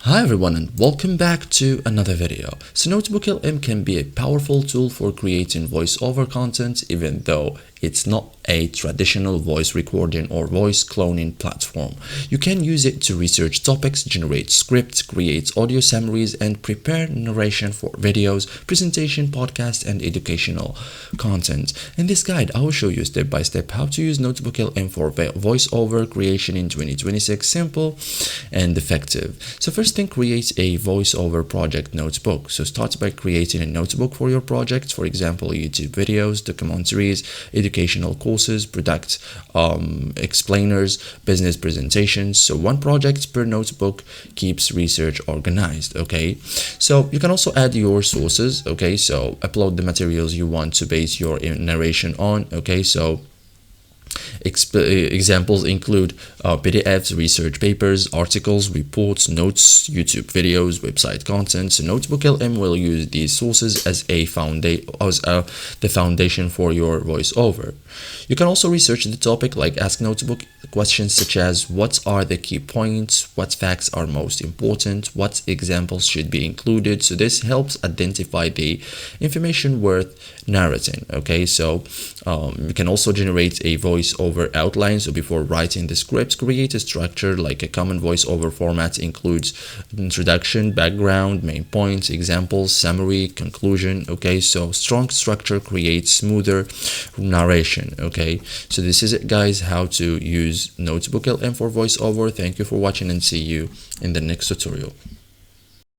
Hi everyone and welcome back to another video. So NotebookLM can be a powerful tool for creating voiceover content, even though it's not a traditional voice recording or voice cloning platform. You can use it to research topics, generate scripts, create audio summaries, and prepare narration for videos, presentation, podcasts, and educational content. In this guide, I will show you step by step how to use NotebookLM for voiceover creation in 2026, simple and effective. So first thing, create a voiceover project notebook. So start by creating a notebook for your project, for example, YouTube videos, documentaries, educational courses, product explainers, business presentations. So one project per notebook keeps research organized. Okay, so you can also add your sources. Okay, so upload the materials you want to base your narration on. Okay, so examples include PDFs, research papers, articles, reports, notes, YouTube videos, website content. So NotebookLM will use these sources as the foundation for your voiceover. You can also research the topic, like ask Notebook questions such as what are the key points, what facts are most important, what examples should be included. So this helps identify the information worth narrating. Okay, so you can also generate a voiceover outline. So before writing the script, create a structure. Like a common voiceover format includes introduction, background, main points, examples, summary, conclusion. Okay, so strong structure creates smoother narration. Okay, so this is it, guys, how to use NotebookLM for voiceover. Thank you for watching and see you in the next tutorial.